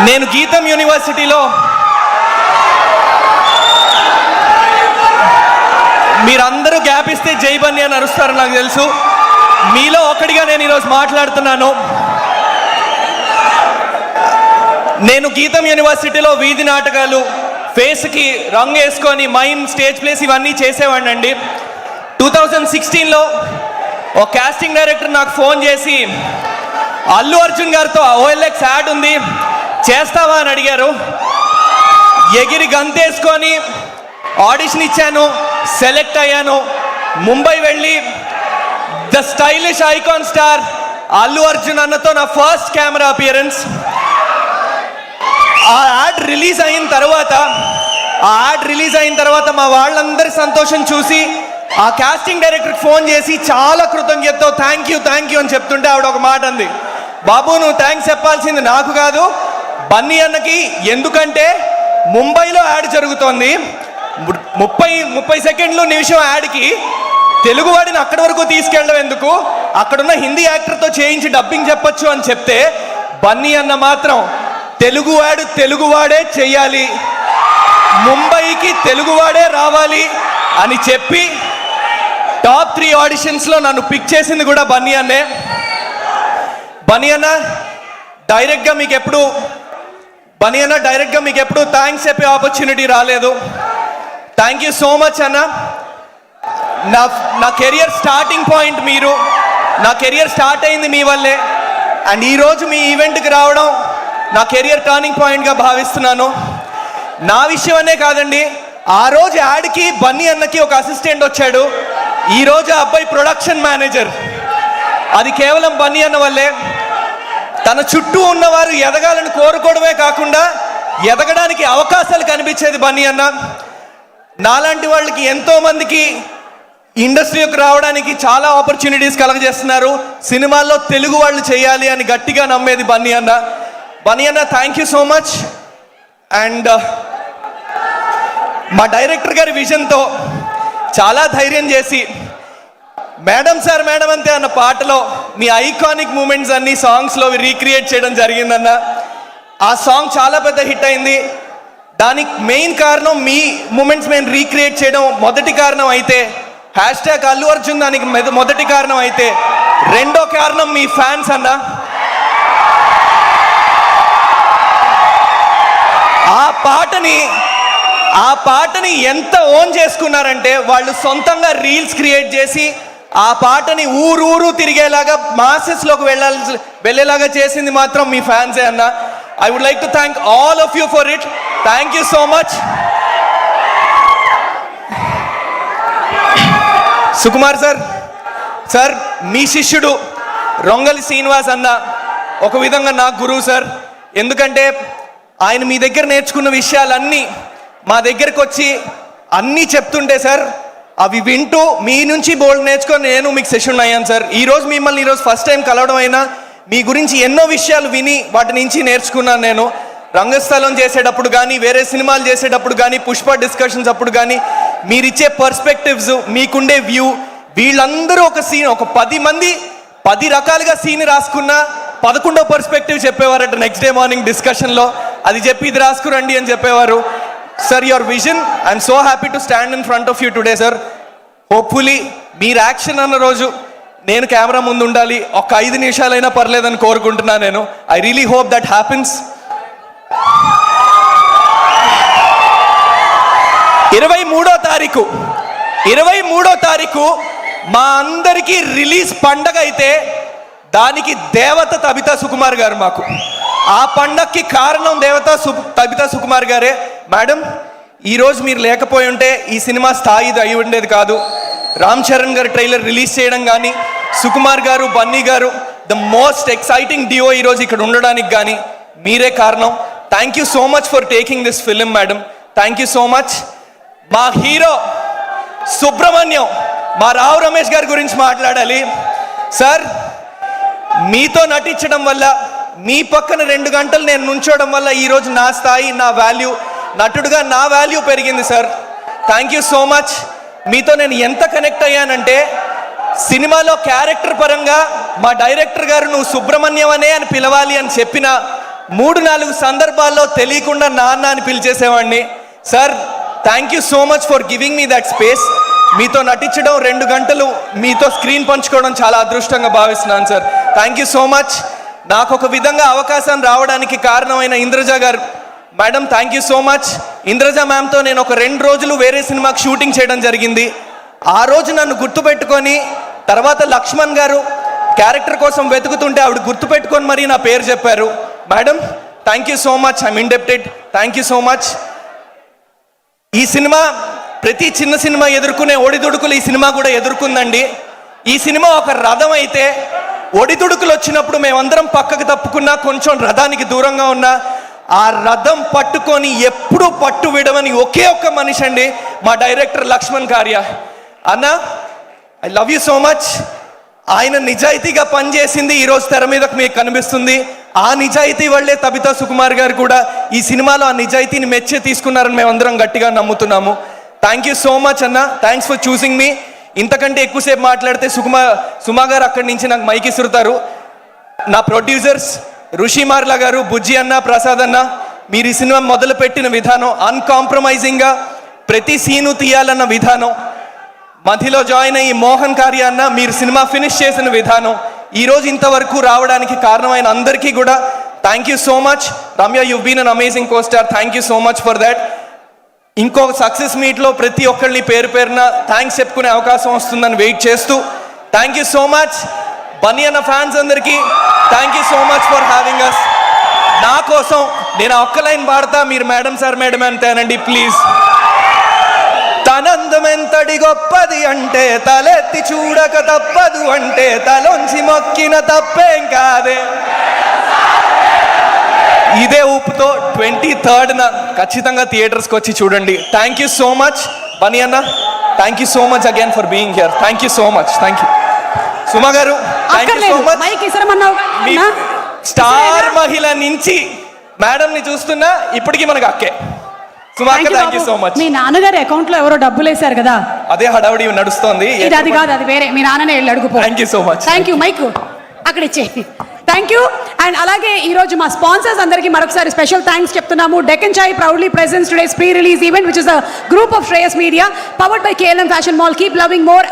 నేను గీతం యూనివర్సిటీలో మీరందరూ గ్యాప్ ఇస్తే జై బన్నీ అని అరుస్తారు నాకు తెలుసు. మీలో ఒకటిగా నేను ఈరోజు మాట్లాడుతున్నాను. నేను గీతం యూనివర్సిటీలో వీధి నాటకాలు, ఫేస్కి రంగు వేసుకొని మైమ్, స్టేజ్ ప్లేస్ ఇవన్నీ చేసేవాడిని అండి. 2016లో ఒక కాస్టింగ్ డైరెక్టర్ నాకు ఫోన్ చేసి అల్లు అర్జున్ గారితో OLX యాడ్ ఉంది చేస్తావా అని అడిగారు. ఎగిరి గంతేసుకొని ఆడిషన్ ఇచ్చాను, సెలెక్ట్ అయ్యాను. ముంబై వెళ్ళి the stylish icon star Allu Arjun అన్నతో నా ఫస్ట్ కెమెరా అపియరెన్స్. ఆ యాడ్ రిలీజ్ అయిన తర్వాత మా వాళ్ళందరి సంతోషం చూసి ఆ కాస్టింగ్ డైరెక్టర్కి ఫోన్ చేసి చాలా కృతజ్ఞతతో థ్యాంక్ యూ అని చెప్తుంటే ఆవిడ ఒక మాట అంది, బాబు నువ్వు థ్యాంక్స్ చెప్పాల్సింది నాకు కాదు బన్నీ అన్నకి, ఎందుకంటే ముంబైలో యాడ్ జరుగుతోంది, 30 సెకండ్లు నిమిషం యాడ్కి తెలుగువాడిని అక్కడి వరకు తీసుకెళ్ళడం ఎందుకు, అక్కడున్న హిందీ యాక్టర్తో చేయించి డబ్బింగ్ చెప్పొచ్చు అని చెప్తే బన్నీ అన్న మాత్రం తెలుగువాడే చెయ్యాలి, ముంబైకి తెలుగువాడే రావాలి అని చెప్పి టాప్ 3 ఆడిషన్స్లో నన్ను పిక్ చేసింది కూడా బన్నీ అన్నే. బన్నీ అన్న డైరెక్ట్గా మీకు ఎప్పుడు థ్యాంక్స్ చెప్పే ఆపర్చునిటీ రాలేదు. థ్యాంక్ యూ సో మచ్ అన్న. నా కెరియర్ స్టార్టింగ్ పాయింట్ మీరు, నా కెరియర్ స్టార్ట్ అయింది మీ వల్లే. అండ్ ఈరోజు మీ ఈవెంట్కి రావడం నా కెరియర్ టర్నింగ్ పాయింట్గా భావిస్తున్నాను. నా విషయం అనే కాదండి, ఆ రోజు యాడ్కి బన్నీ అన్నకి ఒక అసిస్టెంట్ వచ్చాడు, ఈరోజు ఆ అబ్బాయి ప్రొడక్షన్ మేనేజర్. అది కేవలం బన్నీ అన్న వల్లే. తన చుట్టూ ఉన్నవారు ఎదగాలని కోరుకోవడమే కాకుండా ఎదగడానికి అవకాశాలు కనిపించేది బన్నీ అన్న. నాలాంటి వాళ్ళకి ఎంతోమందికి ఇండస్ట్రీకి రావడానికి చాలా ఆపర్చునిటీస్ కలగజేస్తున్నారు. సినిమాల్లో తెలుగు వాళ్ళు చేయాలి అని గట్టిగా నమ్మేది బన్నీ అన్న. బన్నీ అన్న thank you so much. And మా డైరెక్టర్ గారి విజన్తో చాలా ధైర్యం చేసి మేడం సార్ మేడం అంతే అన్న పాటలో మీ ఐకానిక్ మూమెంట్స్ అన్ని సాంగ్స్లో రీక్రియేట్ చేయడం జరిగిందన్న. ఆ సాంగ్ చాలా పెద్ద హిట్ అయింది. దానికి మెయిన్ కారణం మీ మూమెంట్స్ మేము రీక్రియేట్ చేయడం మొదటి కారణం అయితే, హ్యాష్ట్యాగ్ అల్లు అర్జున్ దానికి మొదటి కారణం అయితే, రెండో కారణం మీ ఫ్యాన్స్ అన్న. ఆ పాటని ఎంత ఓన్ చేసుకున్నారంటే వాళ్ళు సొంతంగా రీల్స్ క్రియేట్ చేసి ఆ పాటని ఊరు తిరిగేలాగా మాసెస్లోకి వెళ్ళేలాగా చేసింది మాత్రం మీ ఫ్యాన్సే అన్న. I would like to thank all of you for it. Thank you so much. Sukumar sir మీ శిష్యుడు రొంగలి శ్రీనివాస్ అన్న ఒక విధంగా నా గురువు సార్. ఎందుకంటే ఆయన మీ దగ్గర నేర్చుకున్న విషయాలన్నీ మా దగ్గరకు వచ్చి అన్నీ చెప్తుంటే సార్ అవి వింటూ మీ నుంచి బోల్డ్ నేర్చుకొని నేను మీకు సెషన్ అయ్యాను సార్. మిమ్మల్ని ఈరోజు ఫస్ట్ టైం కలవడం అయినా మీ గురించి ఎన్నో విషయాలు విని వాటి నుంచి నేర్చుకున్నాను నేను. రంగస్థలం చేసేటప్పుడు కానీ, వేరే సినిమాలు చేసేటప్పుడు కానీ, పుష్ప డిస్కషన్స్ అప్పుడు కానీ మీరిచ్చే పర్స్పెక్టివ్స్, మీకుండే వ్యూ, వీళ్ళందరూ ఒక 10 మంది 10 రకాలుగా సీన్ రాసుకున్న 11వ పర్స్పెక్టివ్ చెప్పేవారట నెక్స్ట్ డే మార్నింగ్ డిస్కషన్లో. అది చెప్పి ఇది రాసుకురండి అని చెప్పేవారు. Sir your vision, I'm so happy to stand in front of you today sir. Hopefully మీరు యాక్షన్ అన్న రోజు నేను కెమెరా ముందు ఉండాలి, ఒక 5 నిమిషాలైనా పర్లేదని కోరుకుంటున్నాను నేను. I really hope that happens. 23వ తారీఖు మా అందరికీ రిలీజ్ పండగ అయితే దానికి దేవత తబితా సుకుమార్ గారు మాకు. ఆ పండగకి కారణం తబితా సుకుమార్ గారే. మేడం ఈరోజు మీరు లేకపోయి ఉంటే ఈ సినిమా స్థాయి అయి ఉండేది కాదు. రామ్ చరణ్ గారు ట్రైలర్ రిలీజ్ చేయడం కానీ, సుకుమార్ గారు, బన్నీ గారు, ద మోస్ట్ ఎక్సైటింగ్ డియో ఈరోజు ఇక్కడ ఉండడానికి కానీ మీరే కారణం. Thank you so much for taking this film madam. Thank you so much. మా హీరో సుబ్రహ్మణ్యం, మా రావు రమేష్ గారి గురించి మాట్లాడాలి సార్. మీతో నటించడం వల్ల, మీ పక్కన 2 గంటలు నేను నుంచోవడం వల్ల ఈరోజు నా స్థాయి, నా వాల్యూ, నటుడుగా నా వాల్యూ పెరిగింది sir. Thank you so much. మీతో నేను ఎంత కనెక్ట్ అయ్యానంటే సినిమాలో క్యారెక్టర్ పరంగా మా డైరెక్టర్ గారు నువ్వు సుబ్రహ్మణ్యం అనే అని పిలవాలి అని చెప్పిన 3-4 సందర్భాల్లో తెలియకుండా నాన్న అని పిలిచేసేవాడిని. Sir thank you so much for giving me that space. మీతో నటించడం 2 గంటలు మీతో స్క్రీన్ పంచుకోవడం చాలా అదృష్టంగా భావిస్తున్నాను sir. Thank you so much. నాకు ఒక విధంగా అవకాశం రావడానికి కారణమైన Indraja garu madam, thank you so much. Indraja మ్యామ్తో నేను ఒక 2 రోజులు వేరే సినిమాకి షూటింగ్ చేయడం జరిగింది. ఆ రోజు నన్ను గుర్తుపెట్టుకొని తర్వాత లక్ష్మణ్ గారు క్యారెక్టర్ కోసం వెతుకుతుంటే ఆవిడ గుర్తుపెట్టుకొని మరీ నా పేరు చెప్పారు. Madam thank you so much, I'm indebted. Thank you so much. ఈ సినిమా ప్రతి చిన్న సినిమా ఎదుర్కొనే ఒడిదుడుకులు ఈ సినిమా కూడా ఎదుర్కొందండి. ఈ సినిమా ఒక రథం అయితే ఒడిదుడుకులు వచ్చినప్పుడు మేమందరం పక్కకు తప్పుకున్నా, కొంచెం రథానికి దూరంగా ఉన్నా, ఆ రథం పట్టుకొని ఎప్పుడూ పట్టు విడవని ఒకే ఒక్క మనిషి అండి మా డైరెక్టర్ లక్ష్మణ్ కార్య అన్న. I love you so much. ఆయన నిజాయితీగా పనిచేసింది ఈరోజు తెర మీదకు మీకు కనిపిస్తుంది. ఆ నిజాయితీ వల్లే తబితా సుకుమార్ గారు కూడా ఈ సినిమాలో ఆ నిజాయితీని మెచ్చే తీసుకున్నారని మేమందరం గట్టిగా నమ్ముతున్నాము. థ్యాంక్ యూ సో మచ్ అన్న. థ్యాంక్స్ ఫర్ చూసింగ్ మీ. ఇంతకంటే ఎక్కువసేపు మాట్లాడితే సుమా గారు అక్కడి నుంచి నాకు మైక్ ఇస్తుతారు. నా ప్రొడ్యూసర్స్ ఋషిమార్ల గారు, బుజ్జి అన్న, ప్రసాద్ అన్న, మీరు ఈ సినిమా మొదలుపెట్టిన విధానం, అన్కాంప్రమైజింగ్గా ప్రతి సీను తీయాలన్న విధానం, మధ్యలో జాయిన్ అయ్యి మోహన్ కార్య అన్న మీరు సినిమా ఫినిష్ చేసిన విధానం, ఈరోజు ఇంతవరకు రావడానికి కారణమైన అందరికీ కూడా thank you so much. Ramya, you been an amazing co star. Thank you so much for that. ఇంకో సక్సెస్ మీట్లో ప్రతి ఒక్కరిని పేరు పేరున థ్యాంక్స్ చెప్పుకునే అవకాశం వస్తుందని వెయిట్ చేస్తూ thank you so much. Bunny అన్న ఫ్యాన్స్ అందరికీ thank you so much for having us. నా కోసం నేను ఒక్క లైన్ పాడతా, మీరు మేడం సార్ మేడం అంతేనండి ప్లీజ్. తనందమెంతటి గొప్పది అంటే తలెత్తి చూడక తప్పదు అంటే తలొంచి మొక్కిన తప్పేం కాదే. ఇదే ఊపుతో 23rd ఖచ్చితంగా థియేటర్స్కి వచ్చి చూడండి. Thank you so much Bunny అన్న. Thank you so much again for being here. Thank you so much. Thank you Suma garu. Thank you so much. Star Mahila నుంచి మేడం ని చూస్తున్నా ఇప్పటికీ మనకు అక్కే. సుమాక థ్యాంక్ యూ సో మచ్. మీ నాన్నగారి అకౌంట్ లో ఎవరో డబ్బులు వేశారు కదా, అదే హడావుడి నడుస్తోంది. అది కాదు, అది వేరే. మీ నాన్ననే వెళ్ళి అడుగుపో. Thank you so much. Thank you. Mike అక్కడ ఇచ్చే. Thank you. అండ్ అలాగే ఈ రోజు మా స్పాన్సర్స్ అందరికీ మరొకసారి స్పెషల్ థ్యాంక్స్ చెప్తున్నాము. Deccan Chai proudly presents today's pre release event which is a group of Shreyas media powered by KLM fashion mall. Keep loving more.